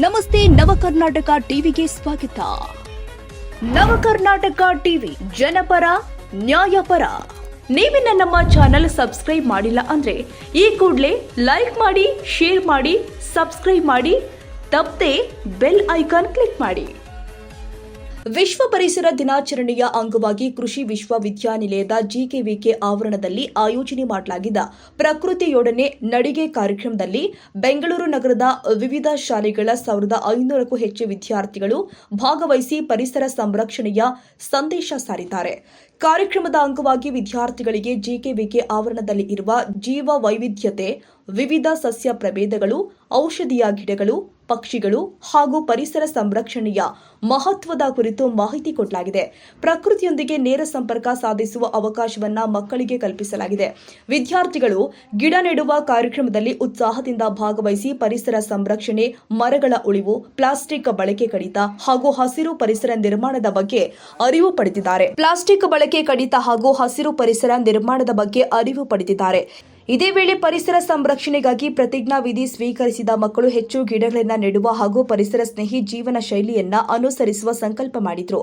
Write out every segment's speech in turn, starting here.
ನಮಸ್ತೆ ನವಕರ್ನಾಟಕ ಟಿವಿಗೆ ಸ್ವಾಗತ. ನವಕರ್ನಾಟಕ ಟಿವಿ ಜನಪರ ನ್ಯಾಯಪರ. ನೀವಿನ್ನ ನಮ್ಮ ಚಾನೆಲ್ ಸಬ್ಸ್ಕ್ರೈಬ್ ಮಾಡಿಲ್ಲ ಅಂದ್ರೆ ಈ ಕೂಡಲೇ ಲೈಕ್ ಮಾಡಿ, ಶೇರ್ ಮಾಡಿ, ಸಬ್ಸ್ಕ್ರೈಬ್ ಮಾಡಿ, ತಪ್ಪದೆ ಬೆಲ್ ಐಕಾನ್ ಕ್ಲಿಕ್ ಮಾಡಿ. ವಿಶ್ವ ಪರಿಸರ ದಿನಾಚರಣೆಯ ಅಂಗವಾಗಿ ಕೃಷಿ ವಿಶ್ವವಿದ್ಯಾನಿಲಯದ ಜಿಕೆವಿಕೆ ಆವರಣದಲ್ಲಿ ಆಯೋಜನೆ ಮಾಡಲಾಗಿದ್ದ ಪ್ರಕೃತಿಯೊಡನೆ ನಡಿಗೆ ಕಾರ್ಯಕ್ರಮದಲ್ಲಿ ಬೆಂಗಳೂರು ನಗರದ ವಿವಿಧ ಶಾಲೆಗಳ 1500ಕ್ಕೂ ಹೆಚ್ಚು ವಿದ್ಯಾರ್ಥಿಗಳು ಭಾಗವಹಿಸಿ ಪರಿಸರ ಸಂರಕ್ಷಣೆಯ ಸಂದೇಶ ಸಾರಿದ್ದಾರೆ. ಕಾರ್ಯಕ್ರಮದ ಅಂಗವಾಗಿ ವಿದ್ಯಾರ್ಥಿಗಳಿಗೆ ಜಿಕೆವಿಕೆ ಆವರಣದಲ್ಲಿ ಇರುವ ಜೀವ ವೈವಿಧ್ಯತೆ, ವಿವಿಧ ಸಸ್ಯ ಪ್ರಭೇದಗಳು, ಔಷಧೀಯ ಗಿಡಗಳು, ಪಕ್ಷಿಗಳು ಹಾಗೂ ಪರಿಸರ ಸಂರಕ್ಷಣೆಯ ಮಹತ್ವದ ಕುರಿತು ಮಾಹಿತಿ ಕೊಡಲಾಗಿದೆ. ಪ್ರಕೃತಿಯೊಂದಿಗೆ ನೇರ ಸಂಪರ್ಕ ಸಾಧಿಸುವ ಅವಕಾಶವನ್ನ ಮಕ್ಕಳಿಗೆ ಕಲ್ಪಿಸಲಾಗಿದೆ. ವಿದ್ಯಾರ್ಥಿಗಳು ಗಿಡ ನೆಡುವ ಕಾರ್ಯಕ್ರಮದಲ್ಲಿ ಉತ್ಸಾಹದಿಂದ ಭಾಗವಹಿಸಿ ಪರಿಸರ ಸಂರಕ್ಷಣೆ, ಮರಗಳ ಉಳಿವು, ಪ್ಲಾಸ್ಟಿಕ್ ಬಳಕೆ ಕಡಿತ ಹಾಗೂ ಹಸಿರು ಪರಿಸರ ನಿರ್ಮಾಣದ ಬಗ್ಗೆ ಅರಿವು ಪಡೆದಿದ್ದಾರೆ. ಇದೇ ವೇಳೆ ಪರಿಸರ ಸಂರಕ್ಷಣೆಗಾಗಿ ಪ್ರತಿಜ್ಞಾ ವಿಧಿ ಸ್ವೀಕರಿಸಿದ ಮಕ್ಕಳು ಹೆಚ್ಚು ಗಿಡಗಳನ್ನು ನೆಡುವ ಹಾಗೂ ಪರಿಸರ ಸ್ನೇಹಿ ಜೀವನ ಶೈಲಿಯನ್ನ ಅನುಸರಿಸುವ ಸಂಕಲ್ಪ ಮಾಡಿದರು.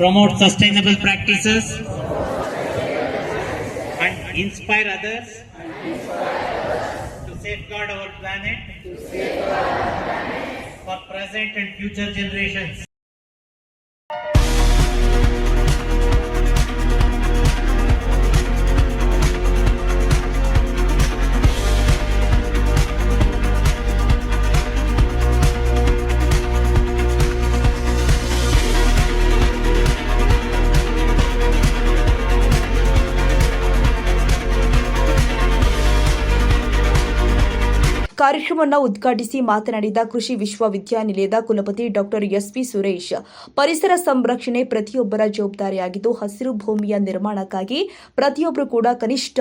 Promote sustainable practices and inspire others to safeguard our planet for present and future generations. ಕಾರ್ಯಕ್ರಮವನ್ನು ಉದ್ಘಾಟಿಸಿ ಮಾತನಾಡಿದ ಕೃಷಿ ವಿಶ್ವವಿದ್ಯಾನಿಲಯದ ಕುಲಪತಿ ಡಾಕ್ಟರ್ ಎಸ್ಪಿ ಸುರೇಶ್, ಪರಿಸರ ಸಂರಕ್ಷಣೆ ಪ್ರತಿಯೊಬ್ಬರ ಜವಾಬ್ದಾರಿಯಾಗಿದ್ದು ಹಸಿರು ಭೂಮಿಯ ನಿರ್ಮಾಣಕ್ಕಾಗಿ ಪ್ರತಿಯೊಬ್ಬರು ಕೂಡ ಕನಿಷ್ಠ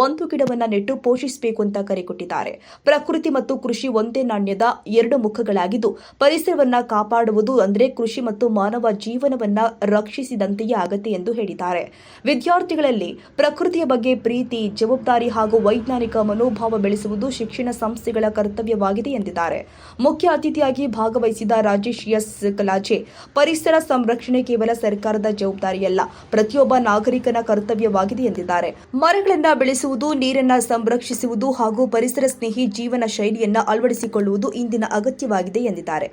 1 ಗಿಡವನ್ನು ನೆಟ್ಟು ಪೋಷಿಸಬೇಕು ಅಂತ ಕರೆ ಕೊಟ್ಟಿದ್ದಾರೆ. ಪ್ರಕೃತಿ ಮತ್ತು ಕೃಷಿ ಒಂದೇ ನಾಣ್ಯದ 2 ಮುಖಗಳಾಗಿದ್ದು ಪರಿಸರವನ್ನ ಕಾಪಾಡುವುದು ಅಂದರೆ ಕೃಷಿ ಮತ್ತು ಮಾನವ ಜೀವನವನ್ನ ರಕ್ಷಿಸಿದಂತೆಯೇ ಆಗತ್ತೆ ಎಂದು ಹೇಳಿದ್ದಾರೆ. ವಿದ್ಯಾರ್ಥಿಗಳಲ್ಲಿ ಪ್ರಕೃತಿಯ ಬಗ್ಗೆ ಪ್ರೀತಿ, ಜವಾಬ್ದಾರಿ ಹಾಗೂ ವೈಜ್ಞಾನಿಕ ಮನೋಭಾವ ಬೆಳೆಸುವುದು ಶಿಕ್ಷಣ ಸಂಸ್ಥೆಗಳ ಕರ್ತವ್ಯವಾಗಿದೆ ಎಂದಿದ್ದಾರೆ. ಮುಖ್ಯ ಅತಿಥಿಯಾಗಿ ಭಾಗವಹಿಸಿದ ರಾಜೇಶ್ ಎಸ್ ಕಲಾಜೆ, ಪರಿಸರ ಸಂರಕ್ಷಣೆ ಕೇವಲ ಸರ್ಕಾರದ ಜವಾಬ್ದಾರಿಯಲ್ಲ, ಪ್ರತಿಯೊಬ್ಬ ನಾಗರಿಕನ ಕರ್ತವ್ಯವಾಗಿದೆ ಎಂದಿದ್ದಾರೆ. ಮರಗಳನ್ನು ಬೆಳೆಸುವುದು, ನೀರನ್ನು ಸಂರಕ್ಷಿಸುವುದು ಹಾಗೂ ಪರಿಸರ ಸ್ನೇಹಿ ಜೀವನ ಶೈಲಿಯನ್ನ ಅಳವಡಿಸಿಕೊಳ್ಳುವುದು ಇಂದಿನ ಅಗತ್ಯವಾಗಿದೆ ಎಂದಿದ್ದಾರೆ.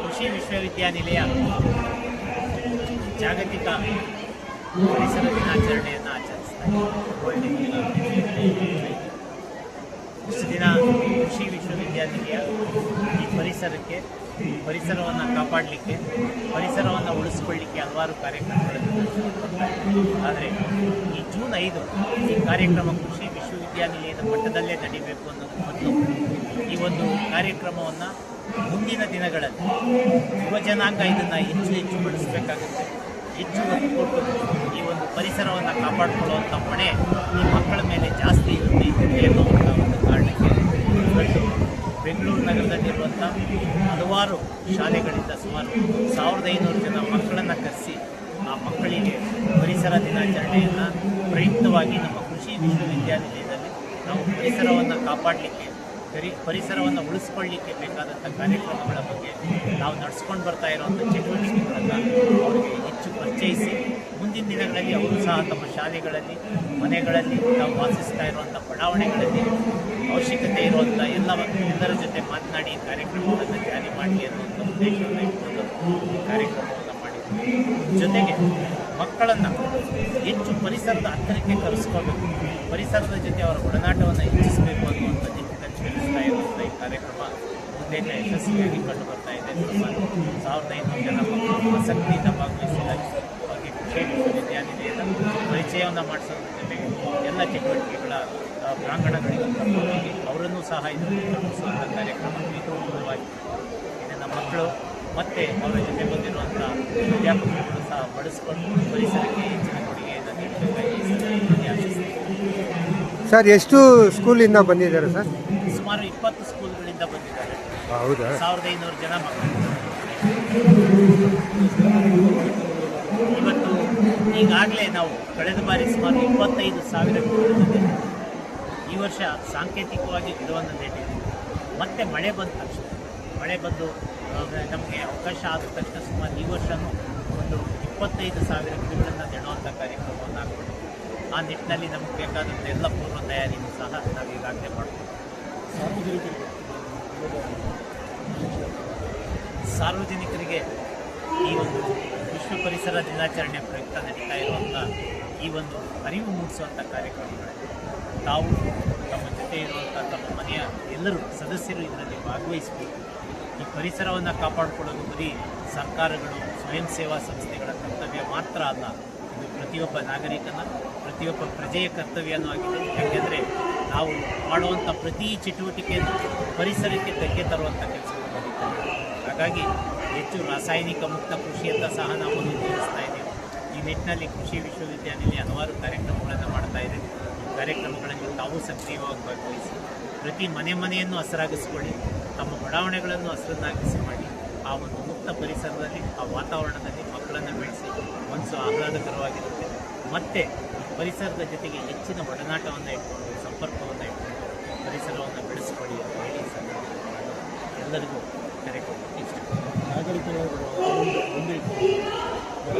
ಕೃಷಿ ವಿಶ್ವವಿದ್ಯಾನಿಲಯ ಜಾಗತಿಕ ಪರಿಸರ ದಿನಾಚರಣೆಯನ್ನು ಆಚರಿಸುತ್ತದೆ. ಇಷ್ಟು ದಿನ ಕೃಷಿ ವಿಶ್ವವಿದ್ಯಾನಿಲಯ ಈ ಪರಿಸರವನ್ನು ಕಾಪಾಡಲಿಕ್ಕೆ, ಪರಿಸರವನ್ನು ಉಳಿಸ್ಕೊಳ್ಳಿಕ್ಕೆ ಹಲವಾರು ಕಾರ್ಯಕ್ರಮಗಳನ್ನು ಆದರೆ ಈ ಜೂನ್ 5 ಈ ಕಾರ್ಯಕ್ರಮ ಕೃಷಿ ವಿಶ್ವವಿದ್ಯಾನಿಲಯದ ಮಟ್ಟದಲ್ಲೇ ನಡೀಬೇಕು ಅನ್ನೋದು ಮೊದಲು. ಈ ಒಂದು ಕಾರ್ಯಕ್ರಮವನ್ನು ಮುಂದಿನ ದಿನಗಳಲ್ಲಿ ಯುವ ಜನಾಂಗ ಇದನ್ನು ಹೆಚ್ಚು ಬಳಸಬೇಕಾಗುತ್ತೆ. ಹೆಚ್ಚು ಒತ್ತು ಕೊಟ್ಟು ಈ ಒಂದು ಪರಿಸರವನ್ನು ಕಾಪಾಡಿಕೊಳ್ಳುವಂಥ ಹೊಣೆ ಈ ಮಕ್ಕಳ ಮೇಲೆ ಜಾಸ್ತಿ ಇರುತ್ತೆ ಎನ್ನುವಂಥ ಒಂದು ಕಾರಣಕ್ಕೆ ಬೆಂಗಳೂರು ನಗರದಲ್ಲಿರುವಂಥ ಹಲವಾರು ಶಾಲೆಗಳಿಂದ ಸುಮಾರು 1500 ಜನ ಮಕ್ಕಳನ್ನು ಕರೆಸಿ ಆ ಮಕ್ಕಳಿಗೆ ಪರಿಸರ ದಿನಾಚರಣೆಯನ್ನು ಪ್ರಯುಕ್ತವಾಗಿ ನಮ್ಮ ಕೃಷಿ ವಿಶ್ವವಿದ್ಯಾನಿಲಯದಲ್ಲಿ ನಾವು ಪರಿಸರವನ್ನು ಕಾಪಾಡಲಿಕ್ಕೆ, ಪರಿಸರವನ್ನು ಉಳಿಸ್ಕೊಳ್ಳಿಕ್ಕೆ ಬೇಕಾದಂಥ ಕಾರ್ಯಕ್ರಮಗಳ ಬಗ್ಗೆ ನಾವು ನಡೆಸ್ಕೊಂಡು ಬರ್ತಾ ಇರುವಂಥ ಚಟುವಟಿಕೆಗಳನ್ನು ಅವರಿಗೆ ಹೆಚ್ಚು ಪರಿಚಯಿಸಿ ಮುಂದಿನ ದಿನಗಳಲ್ಲಿ ಅವರು ಸಹ ತಮ್ಮ ಶಾಲೆಗಳಲ್ಲಿ, ಮನೆಗಳಲ್ಲಿ, ನಾವು ವಾಸಿಸ್ತಾ ಇರುವಂಥ ಬಡಾವಣೆಗಳಲ್ಲಿ ಅವಶ್ಯಕತೆ ಇರುವಂಥ ಎಲ್ಲರ ಜೊತೆ ಮಾತನಾಡಿ ಕಾರ್ಯಕ್ರಮಗಳನ್ನು ಜಾರಿ ಮಾಡಲಿ ಅನ್ನುವಂಥ ಉದ್ದೇಶವನ್ನು ಇಟ್ಕೊಂಡು ಈ ಕಾರ್ಯಕ್ರಮವನ್ನು ಮಾಡಿದ್ದೀವಿ. ಜೊತೆಗೆ ಮಕ್ಕಳನ್ನು ಹೆಚ್ಚು ಪರಿಸರದ ಹತ್ತಿರಕ್ಕೆ ಕರೆಸ್ಕೋಬೇಕು, ಪರಿಸರದ ಜೊತೆ ಅವರ ಒಡನಾಟವನ್ನು ಹೆಚ್ಚಿಸಬೇಕು ಅನ್ನುವಂಥ ನಿಟ್ಟಿನಲ್ಲಿ ತಿಳಿಸ್ತಾ ಇರುವಂಥ ಈ ಕಾರ್ಯಕ್ರಮ ಮುಂದೇನ ಯಶಸ್ವಿಯಾಗಿ ಕಂಡು ಬರ್ತಾ ಇದೆ. ಸುಮಾರು 1500 ಜನ ಮಕ್ಕಳು ಆಸಕ್ತಿಯಿಂದ ಭಾಗವಹಿಸಿದ ಬಗ್ಗೆ ಕೃಷಿ ವಿಶ್ವವಿದ್ಯಾನಿಲಯದ ಪರಿಚಯವನ್ನು ಮಾಡಿಸೋದ್ರ ಜೊತೆಗೆ ಎಲ್ಲ ಚಟುವಟಿಕೆಗಳ ಪ್ರಾಂಗಣಗಳಿಗೆ ಕರ್ಕೊಂಡೋಗಿ ಅವರನ್ನು ಸಹ ಇದನ್ನು ನಡೆಸುವಂಥ ಕಾರ್ಯಕ್ರಮ ವಿಧವಾಗಿ ಇದನ್ನು ಮಕ್ಕಳು ಮತ್ತು ಅವರ ಜೊತೆ ಬಂದಿರುವಂಥ ಅಧ್ಯಾಪಕರು ಸಹ ಬಳಸಿಕೊಂಡು ಪರಿಸರಕ್ಕೆ ಹೆಚ್ಚಿನ ಕೊಡುಗೆಯನ್ನು ನೀಡಬೇಕಾಗಿ ಆಶಿಸ್ತೀನಿ. ಸರ್, ಎಷ್ಟು ಸ್ಕೂಲಿಂದ ಬಂದಿದ್ದಾರೆ ಸರ್? ಸುಮಾರು 20 ಸ್ಕೂಲ್ಗಳಿಂದ ಬಂದಿದ್ದಾರೆ. ಹೌದಾ? 1500 ಜನ ಮಕ್ಕಳು. ಇವತ್ತು ಈಗಾಗಲೇ ನಾವು ಕಳೆದ ಬಾರಿ ಸುಮಾರು 25,000 ಗಿಡಗಳನ್ನು ನೆಟ್ಟಿದ್ದೀವಿ. ಈ ವರ್ಷ ಸಾಂಕೇತಿಕವಾಗಿ ಗಿಡವನ್ನು ನೆಟ್ಟಿದ್ದೀವಿ. ಮತ್ತೆ ಮಳೆ ಬಂದ ತಕ್ಷಣ ನಮಗೆ ಅವಕಾಶ ಆದ ತಕ್ಷಣ ಸುಮಾರು ಈ ವರ್ಷವೂ ಒಂದು 25,000 ಗಿಡಗಳನ್ನು ನೆಡುವಂಥ ಕಾರ್ಯಕ್ರಮವನ್ನು ಹಾಕ್ಕೊಂಡು ಆ ನಿಟ್ಟಿನಲ್ಲಿ ನಮಗೆ ಬೇಕಾದಂಥ ಎಲ್ಲ ಪೂರ್ವ ತಯಾರಿಯನ್ನು ಸಹ ನಾವು ಈಗಾಗಲೇ ಮಾಡ್ತೀವಿ. ಸಾರ್ವಜನಿಕರಿಗೆ ಈ ಒಂದು ವಿಶ್ವ ಪರಿಸರ ದಿನಾಚರಣೆ ಪ್ರಯುಕ್ತ ನಡೀತಾ ಇರುವಂಥ ಈ ಒಂದು ಅರಿವು ಮೂಡಿಸುವಂಥ ಕಾರ್ಯಕ್ರಮಗಳಲ್ಲಿ ತಾವು ತಮ್ಮ ಜೊತೆ ಇರುವಂಥ ತಮ್ಮ ಮನೆಯ ಎಲ್ಲರೂ ಸದಸ್ಯರು ಇದರಲ್ಲಿ ಭಾಗವಹಿಸಬೇಕು. ಈ ಪರಿಸರವನ್ನು ಕಾಪಾಡಿಕೊಳ್ಳೋದು ಬರೀ ಸರ್ಕಾರಗಳು, ಸ್ವಯಂ ಸೇವಾ ಸಂಸ್ಥೆಗಳ ಕರ್ತವ್ಯ ಮಾತ್ರ ಅಲ್ಲ, ಇದು ಪ್ರತಿಯೊಬ್ಬ ನಾಗರಿಕನ, ಪ್ರತಿಯೊಬ್ಬ ಪ್ರಜೆಯ ಕರ್ತವ್ಯನೂ ಆಗಿದೆ. ಯಾಕೆಂದರೆ ನಾವು ಮಾಡುವಂಥ ಪ್ರತಿ ಚಟುವಟಿಕೆಯನ್ನು ಪರಿಸರಕ್ಕೆ ಧಕ್ಕೆ ತರುವಂಥ ಕೆಲಸಗಳು ನಡೀತಾರೆ. ಹಾಗಾಗಿ ಹೆಚ್ಚು ರಾಸಾಯನಿಕ ಮುಕ್ತ ಕೃಷಿಯತ್ತ ಸಹ ನಾವು ನಿರ್ವಹಿಸ್ತಾ ಇದ್ದೀವಿ. ಈ ನಿಟ್ಟಿನಲ್ಲಿ ಕೃಷಿ ವಿಶ್ವವಿದ್ಯಾನಿಲಯ ಹಲವಾರು ಕಾರ್ಯಕ್ರಮಗಳನ್ನು ಮಾಡ್ತಾ ಇದೆ. ಕಾರ್ಯಕ್ರಮಗಳಲ್ಲಿ ತಾವು ಸಕ್ರಿಯವಾಗಿ ಭಾಗವಹಿಸಿ ಪ್ರತಿ ಮನೆಯನ್ನು ಹಸಿರಾಗಿಸಿಕೊಳ್ಳಿ, ತಮ್ಮ ಬಡಾವಣೆಗಳನ್ನು ಹಸಿರನ್ನಾಗಿಸಿ ಮಾಡಿ ಆ ಒಂದು ಮುಕ್ತ ಪರಿಸರದಲ್ಲಿ, ಆ ವಾತಾವರಣದಲ್ಲಿ ಮಕ್ಕಳನ್ನು ಬೆಳೆಸಿ ಮನಸ್ಸು ಆಹ್ಲಾದಕರವಾಗಿರುತ್ತೆ. ಮತ್ತು ಪರಿಸರದ ಜೊತೆಗೆ ಹೆಚ್ಚಿನ ಒಡನಾಟವನ್ನು ಇಟ್ಕೊಂಡು, ಸಂಪರ್ಕವನ್ನು ಇಟ್ಕೊಂಡು ಪರಿಸರವನ್ನು ಬೆಳೆಸಿಕೊಳ್ಳಿ ಅಂತ ಹೇಳಿ ಎಲ್ಲರಿಗೂ ಕರೆ ಕೊಡೋಕ್ಕೆ ಇಷ್ಟ. ನಾಗರಿಕರು ಒಂದೇ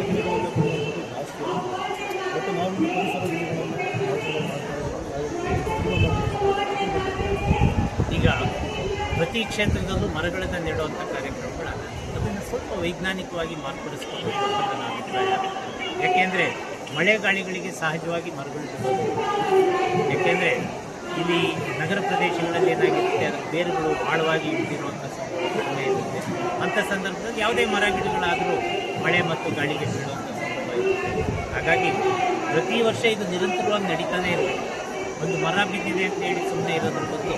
ಗಿಡಗಳನ್ನು ಕೊಡುವಂಥದ್ದು ಜಾಸ್ತಿ ಮತ್ತು ನಾವು ಪರಿಸರ ಈಗ ಪ್ರತಿ ಕ್ಷೇತ್ರದಲ್ಲೂ ಮರಗಳನ್ನು ನೆಡುವಂಥ ಕಾರ್ಯಕ್ರಮಗಳು ಅದನ್ನು ಸ್ವಲ್ಪ ವೈಜ್ಞಾನಿಕವಾಗಿ ಮಾರ್ಪಡಿಸ್ಕೊಳ್ಬೇಕು ಅಂತ ನನ್ನ ಅಭಿಪ್ರಾಯ. ಯಾಕೆಂದರೆ ಮಳೆಗಾಳಿಗಳಿಗೆ ಸಹಜವಾಗಿ ಮರಗಳು ಬಿಡೋದು. ಯಾಕೆಂದರೆ ಇಲ್ಲಿ ನಗರ ಪ್ರದೇಶಗಳಲ್ಲಿ ಏನಾಗಿರುತ್ತೆ, ಅದರ ಬೇರುಗಳು ಆಳವಾಗಿ ಇಳಿದಿರುವಂಥ ಸಂದರ್ಭ ಇರುತ್ತೆ. ಅಂಥ ಸಂದರ್ಭದಲ್ಲಿ ಯಾವುದೇ ಮರ ಗಿಡಗಳಾದರೂ ಮಳೆ ಮತ್ತು ಗಾಳಿಗೆ ಬೀಳುವಂಥ ಸಂದರ್ಭ ಇರುತ್ತೆ. ಹಾಗಾಗಿ ಪ್ರತಿ ವರ್ಷ ಇದು ನಿರಂತರವಾಗಿ ನಡೀತಾನೆ ಇರಬೇಕು. ಒಂದು ಮರ ಬಿದ್ದಿದೆ ಅಂತ ಹೇಳಿ ಸುಮ್ಮನೆ ಇರೋದ್ರ ಬದಲು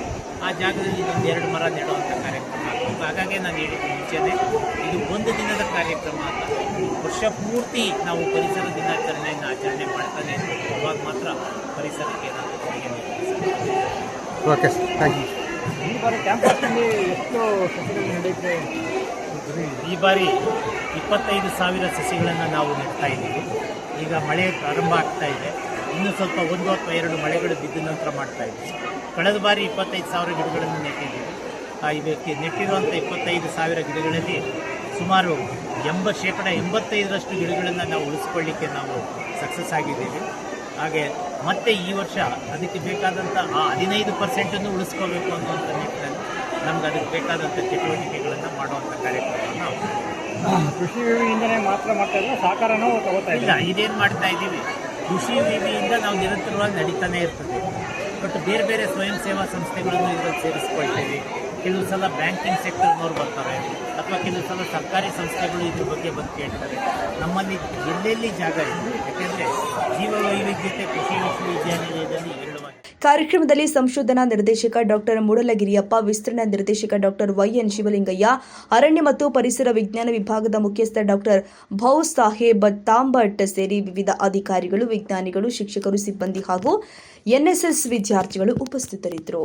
ಆ ಜಾಗದಲ್ಲಿ ಇನ್ನೊಂದು 2 ಮರ ನೆಡುವಂಥ ಕಾರ್ಯಕ್ರಮ ಆಗಬೇಕು. ಹಾಗಾಗಿ ನಾನು ಹೇಳಿದ ಮುಂಚೆನೇ ಇದು ಒಂದು ದಿನದ ಕಾರ್ಯಕ್ರಮ ಅಲ್ಲ, ವರ್ಷ ಪೂರ್ತಿ ನಾವು ಪರಿಸರ ದಿನಾಚರಣೆಯನ್ನು ಆಚರಣೆ ಮಾಡ್ತಾನೆ ಇರಬೇಕು. ಅವಾಗ ಮಾತ್ರ ಪರಿಸರಕ್ಕೆ ಏನಾದರೂ ಕೊಡುಗೆ ನೀಡಬೇಕು. Okay sir, thank you. ಈ ಬಾರಿ ಕ್ಯಾಂಪಸ್ನಲ್ಲಿ ಎಷ್ಟು ಸಸಿಗಳು ನಡೆಯುತ್ತೆ? ಈ ಬಾರಿ 25,000 ಸಸಿಗಳನ್ನು ನಾವು ನೆಡ್ತಾ ಇದ್ದೀವಿ. ಈಗ ಮಳೆ ಪ್ರಾರಂಭ ಆಗ್ತಾ ಇದೆ. ಇನ್ನೂ ಸ್ವಲ್ಪ 1 ಅಥವಾ 2 ಮಳೆಗಳು ಬಿದ್ದ ನಂತರ ಮಾಡ್ತಾ ಇದ್ದೀವಿ. ಕಳೆದ ಬಾರಿ 25,000 ಗಿಡಗಳನ್ನು ನೆಟ್ಟಿದ್ದೀವಿ. ಇದಕ್ಕೆ ನೆಟ್ಟಿರುವಂಥ 25,000 ಗಿಡಗಳಲ್ಲಿ ಸುಮಾರು 85% ಗಿಡಗಳನ್ನು ನಾವು ಉಳಿಸ್ಕೊಳ್ಳಿಕ್ಕೆ ನಾವು ಸಕ್ಸಸ್ ಆಗಿದ್ದೀವಿ. ಹಾಗೆ ಮತ್ತೆ ಈ ವರ್ಷ ಅದಕ್ಕೆ ಬೇಕಾದಂಥ ಆ 15% ಉಳಿಸ್ಕೋಬೇಕು ಅನ್ನುವಂಥ ನಿಟ್ಟಿನಲ್ಲಿ ನಮ್ಗೆ ಅದಕ್ಕೆ ಬೇಕಾದಂಥ ಚಟುವಟಿಕೆಗಳನ್ನು ಮಾಡುವಂಥ ಕಾರ್ಯಕ್ರಮವನ್ನು ಕೃಷಿ ವಿವಿಯಿಂದನೇ ಮಾತ್ರ ಮಾಡ್ತಾ ಇಲ್ಲ, ಸಹಕಾರನೂ ತಗೋತಾ ಇಲ್ಲ. ಇದೇನು ಮಾಡ್ತಾ ಇದ್ದೀವಿ, ಕೃಷಿ ವಿವಿಯಿಂದ ನಾವು ನಿರಂತರವಾಗಿ ನಡೀತಾನೆ ಇರ್ತದೆ. ಬಟ್ ಬೇರೆ ಬೇರೆ ಸ್ವಯಂ ಸೇವಾ ಸಂಸ್ಥೆಗಳನ್ನು ಇದರಲ್ಲಿ ಸೇರಿಸ್ಕೊಳ್ತೀವಿ. ಕೆಲವು ಸಲ ಬ್ಯಾಂಕಿಂಗ್ ಸೆಕ್ಟರ್ನವ್ರು ಬರ್ತಾರೆ, ಅಥವಾ ಕೆಲವು ಸಲ ಸರ್ಕಾರಿ ಸಂಸ್ಥೆಗಳು ಇದ್ರ ಬಗ್ಗೆ ಬಂದು ಕೇಳ್ತಾರೆ. ನಮ್ಮಲ್ಲಿ ಎಲ್ಲೆಲ್ಲಿ ಜಾಗ ಇದೆ, ಯಾಕೆಂದರೆ ಜೀವ ವೈವಿಧ್ಯತೆ ಕೃಷಿ ವಿಶ್ವವಿದ್ಯಾನಿಲಯದಲ್ಲಿ ಹೇಳುವಾಗಿ. ಕಾರ್ಯಕ್ರಮದಲ್ಲಿ ಸಂಶೋಧನಾ ನಿರ್ದೇಶಕ ಡಾಕ್ಟರ್ ಮೂಡಲಗಿರಿಯಪ್ಪ, ವಿಸ್ತರಣಾ ನಿರ್ದೇಶಕ ಡಾಕ್ಟರ್ ವೈಎನ್ ಶಿವಲಿಂಗಯ್ಯ, ಅರಣ್ಯ ಮತ್ತು ಪರಿಸರ ವಿಜ್ಞಾನ ವಿಭಾಗದ ಮುಖ್ಯಸ್ಥ ಡಾಕ್ಟರ್ ಭೌ ಸಾಹೇಬ್ ತಾಂಬಟ್ ಸೇರಿ ವಿವಿಧ ಅಧಿಕಾರಿಗಳು, ವಿಜ್ಞಾನಿಗಳು, ಶಿಕ್ಷಕರು, ಸಿಬ್ಬಂದಿ ಹಾಗೂ ಎನ್ಎಸ್ಎಸ್ ವಿದ್ಯಾರ್ಥಿಗಳು ಉಪಸ್ಥಿತರಿದ್ದರು.